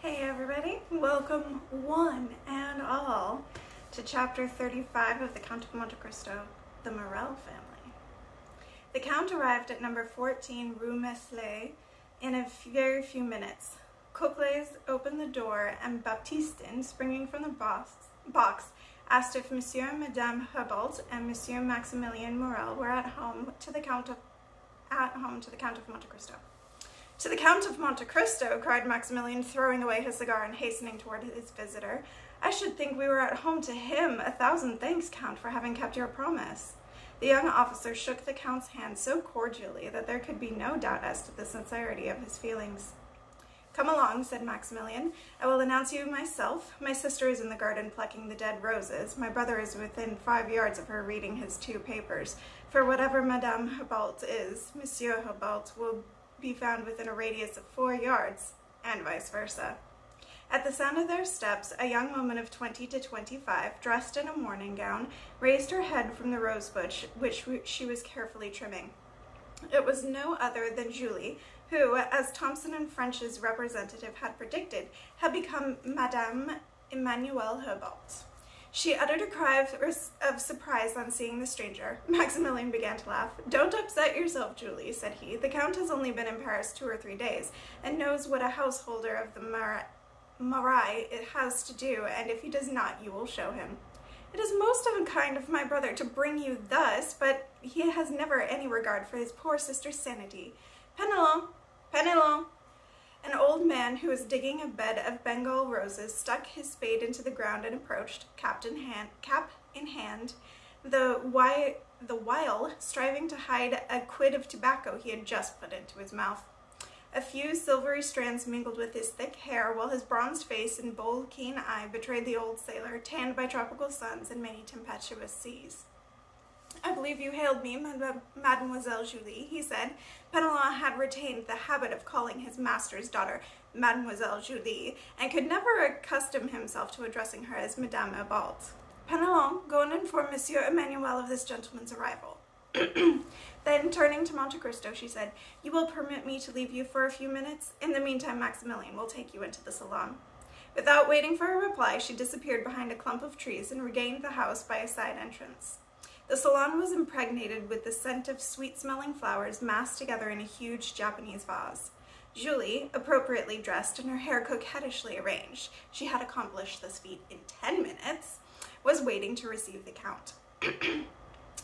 Hey everybody, welcome one and all to chapter 35 of the Count of Monte Cristo, the Morel family. The Count arrived at number 14 Rue Meslay in a very few minutes. Cocles opened the door and Baptistin, springing from the box, asked if Monsieur and Madame Herbault and Monsieur Maximilien Morel were at home to the Count of Monte Cristo. To the Count of Monte Cristo, cried Maximilien, throwing away his cigar and hastening toward his visitor. I should think we were at home to him. 1,000 thanks, Count, for having kept your promise. The young officer shook the Count's hand so cordially that there could be no doubt as to the sincerity of his feelings. Come along, said Maximilien. I will announce you myself. My sister is in the garden plucking the dead roses. My brother is within 5 yards of her reading his 2 papers. For whatever Madame Herbault is, Monsieur Herbault will be found within a radius of 4 yards, and vice versa. At the sound of their steps, a young woman of 20 to 25, dressed in a morning gown, raised her head from the rosebush, which she was carefully trimming. It was no other than Julie, who, as Thomson and French's representative had predicted, had become Madame Emmanuelle Herbault. She uttered a cry of surprise on seeing the stranger. Maximilien began to laugh. Don't upset yourself, Julie, said he. The Count has only been in Paris 2 or 3 days, and knows what a householder of the Marais has to do, and if he does not, you will show him. It is most unkind of my brother to bring you thus, but he has never any regard for his poor sister's sanity. Penelon! Penelon! An old man who was digging a bed of Bengal roses stuck his spade into the ground and approached, cap in hand, the while striving to hide a quid of tobacco he had just put into his mouth. A few silvery strands mingled with his thick hair, while his bronzed face and bold, keen eye betrayed the old sailor, tanned by tropical suns and many tempestuous seas. I believe you hailed me, Mademoiselle Julie, he said. Penelon had retained the habit of calling his master's daughter Mademoiselle Julie, and could never accustom himself to addressing her as Madame Herbault. Penelon, go and inform Monsieur Emmanuel of this gentleman's arrival. Then, turning to Monte Cristo, she said, You will permit me to leave you for a few minutes? In the meantime, Maximilien will take you into the salon. Without waiting for a reply, she disappeared behind a clump of trees and regained the house by a side entrance. The salon was impregnated with the scent of sweet-smelling flowers massed together in a huge Japanese vase. Julie, appropriately dressed and her hair coquettishly arranged, she had accomplished this feat in 10 minutes, was waiting to receive the Count.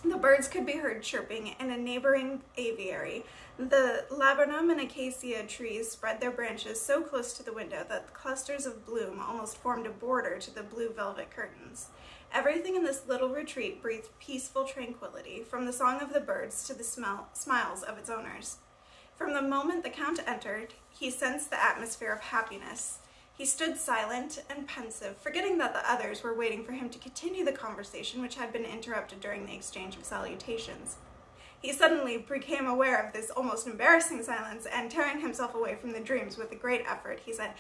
The birds could be heard chirping in a neighboring aviary. The laburnum and acacia trees spread their branches so close to the window that the clusters of bloom almost formed a border to the blue velvet curtains. Everything in this little retreat breathed peaceful tranquility, from the song of the birds to the smiles of its owners. From the moment the Count entered, he sensed the atmosphere of happiness. He stood silent and pensive, forgetting that the others were waiting for him to continue the conversation which had been interrupted during the exchange of salutations. He suddenly became aware of this almost embarrassing silence, and tearing himself away from the dreams with a great effort, he said,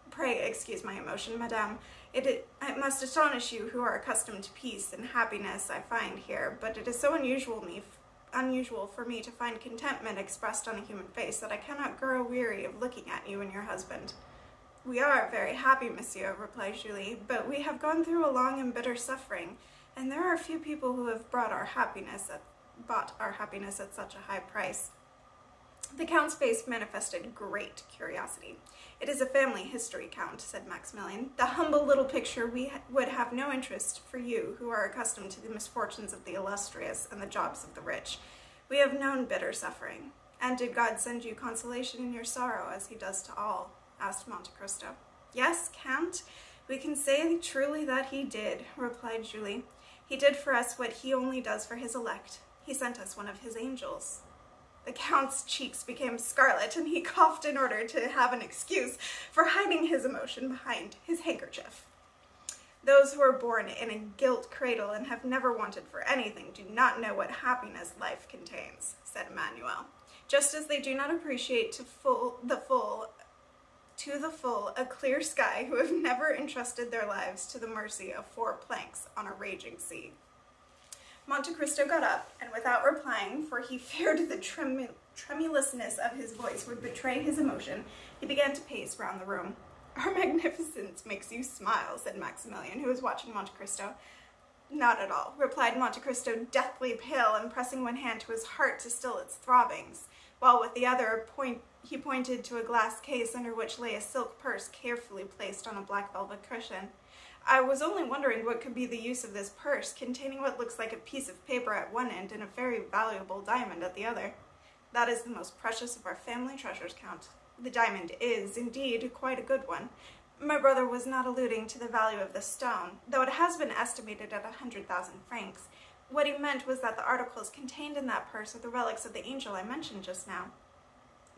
Pray excuse my emotion, madame. It must astonish you who are accustomed to peace and happiness I find here, but it is so unusual for me to find contentment expressed on a human face that I cannot grow weary of looking at you and your husband. We are very happy, monsieur, replied Julie, but we have gone through a long and bitter suffering, and there are few people who have bought our happiness at such a high price. The Count's face manifested great curiosity. It is a family history, Count, said Maximilien. The humble little picture would have no interest for you, who are accustomed to the misfortunes of the illustrious and the jobs of the rich. We have known bitter suffering. And did God send you consolation in your sorrow, as he does to all? Asked Monte Cristo. Yes, Count, we can say truly that he did, replied Julie. He did for us what he only does for his elect. He sent us one of his angels. The Count's cheeks became scarlet, and he coughed in order to have an excuse for hiding his emotion behind his handkerchief. Those who are born in a gilt cradle and have never wanted for anything do not know what happiness life contains, said Emmanuel, just as they do not appreciate to the full a clear sky who have never entrusted their lives to the mercy of 4 planks on a raging sea. Monte Cristo got up, and without replying, for he feared the tremulousness of his voice would betray his emotion, he began to pace round the room. Her magnificence makes you smile, said Maximilian, who was watching Monte Cristo. Not at all, replied Monte Cristo, deathly pale and pressing one hand to his heart to still its throbbings, while with the other he pointed to a glass case under which lay a silk purse carefully placed on a black velvet cushion. I was only wondering what could be the use of this purse, containing what looks like a piece of paper at one end and a very valuable diamond at the other. That is the most precious of our family treasures, Count. The diamond is, indeed, quite a good one. My brother was not alluding to the value of the stone, though it has been estimated at 100,000 francs. What he meant was that the articles contained in that purse are the relics of the angel I mentioned just now.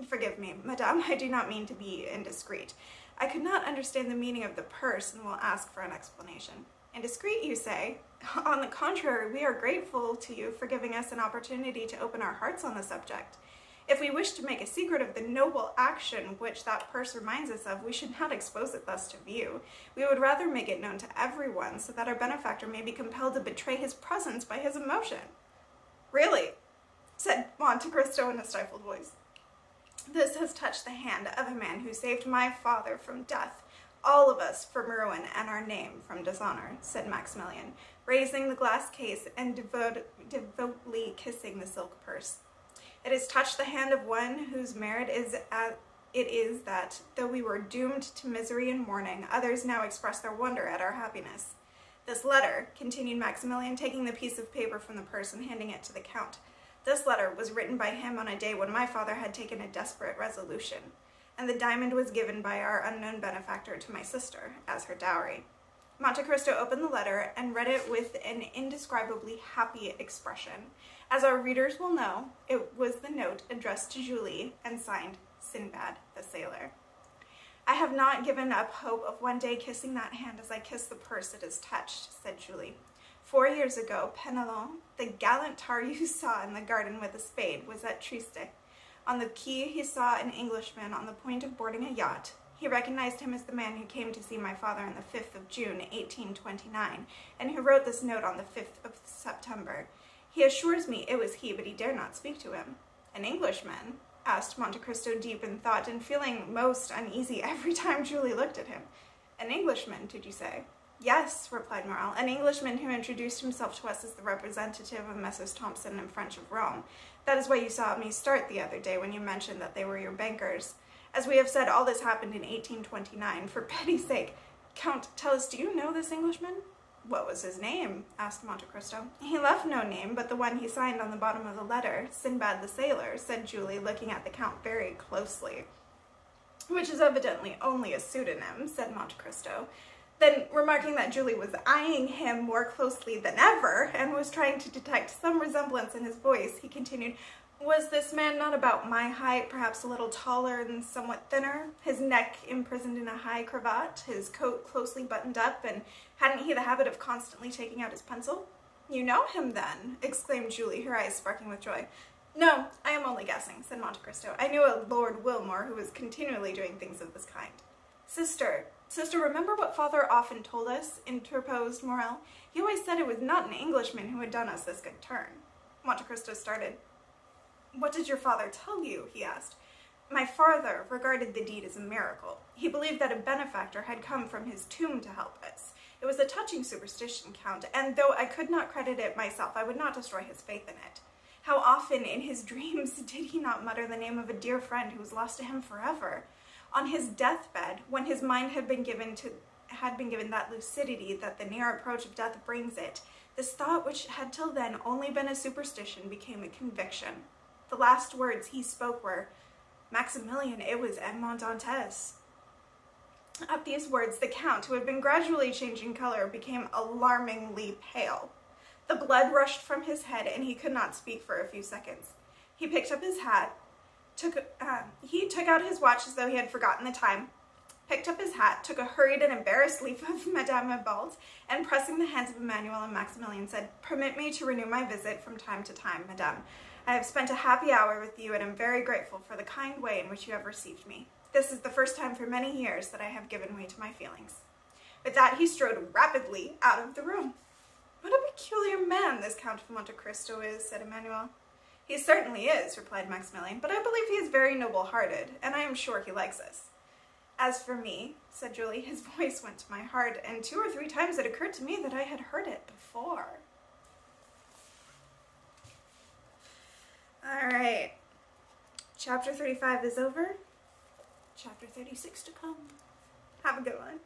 Forgive me, madame, I do not mean to be indiscreet. I could not understand the meaning of the purse and will ask for an explanation. Indiscreet, you say? On the contrary, we are grateful to you for giving us an opportunity to open our hearts on the subject. If we wish to make a secret of the noble action which that purse reminds us of, we should not expose it thus to view. We would rather make it known to everyone, so that our benefactor may be compelled to betray his presence by his emotion. Really? Said Monte Cristo in a stifled voice. This has touched the hand of a man who saved my father from death, all of us from ruin, and our name from dishonor, said Maximilian, raising the glass case and devoutly kissing the silk purse. It has touched the hand of one whose merit it is that, though we were doomed to misery and mourning, others now express their wonder at our happiness. This letter, continued Maximilian, taking the piece of paper from the purse and handing it to the Count, this letter was written by him on a day when my father had taken a desperate resolution, and the diamond was given by our unknown benefactor to my sister as her dowry. Monte Cristo opened the letter and read it with an indescribably happy expression. As our readers will know, it was the note addressed to Julie and signed Sinbad the Sailor. I have not given up hope of one day kissing that hand as I kiss the purse it has touched, said Julie. 4 years ago, Penelon, the gallant tar you saw in the garden with a spade, was at Trieste. On the quay he saw an Englishman on the point of boarding a yacht. He recognized him as the man who came to see my father on the 5th of June, 1829, and who wrote this note on the 5th of September. He assures me it was he, but he dare not speak to him. An Englishman? Asked Monte Cristo, deep in thought and feeling most uneasy every time Julie looked at him. An Englishman, did you say? Yes, replied Morel, an Englishman who introduced himself to us as the representative of Messrs. Thompson and French of Rome. That is why you saw me start the other day when you mentioned that they were your bankers. As we have said, all this happened in 1829. For pity's sake, Count, tell us, do you know this Englishman? What was his name? Asked Monte Cristo. He left no name, but the one he signed on the bottom of the letter, Sinbad the Sailor, said Julie, looking at the Count very closely. Which is evidently only a pseudonym, said Monte Cristo. Then, remarking that Julie was eyeing him more closely than ever, and was trying to detect some resemblance in his voice, he continued, was this man not about my height, perhaps a little taller and somewhat thinner, his neck imprisoned in a high cravat, his coat closely buttoned up, and hadn't he the habit of constantly taking out his pencil? You know him, then, exclaimed Julie, her eyes sparkling with joy. No, I am only guessing, said Monte Cristo. I knew a Lord Wilmore who was continually doing things of this kind. Sister, remember what father often told us, interposed Morel. He always said it was not an Englishman who had done us this good turn. Monte Cristo started. What did your father tell you? He asked. My father regarded the deed as a miracle. He believed that a benefactor had come from his tomb to help us. It was a touching superstition, Count, and though I could not credit it myself, I would not destroy his faith in it. How often in his dreams did he not mutter the name of a dear friend who was lost to him forever? On his deathbed, when his mind had been given that lucidity that the near approach of death brings it, this thought, which had till then only been a superstition, became a conviction. The last words he spoke were, Maximilian, it was Edmond Dantes. At these words, the Count, who had been gradually changing color, became alarmingly pale. The blood rushed from his head, and he could not speak for a few seconds. He picked up his hat, he took out his watch as though he had forgotten the time, picked up his hat, took a hurried and embarrassed leave of Madame Ebalt, and pressing the hands of Emmanuel and Maximilian said, Permit me to renew my visit from time to time, Madame. I have spent a happy hour with you and am very grateful for the kind way in which you have received me. This is the first time for many years that I have given way to my feelings. With that, he strode rapidly out of the room. What a peculiar man this Count of Monte Cristo is, said Emmanuel. He certainly is, replied Maximilian, but I believe he is very noble-hearted, and I am sure he likes us. As for me, said Julie, his voice went to my heart, and 2 or 3 times it occurred to me that I had heard it before. All right. Chapter 35 is over. Chapter 36 to come. Have a good one.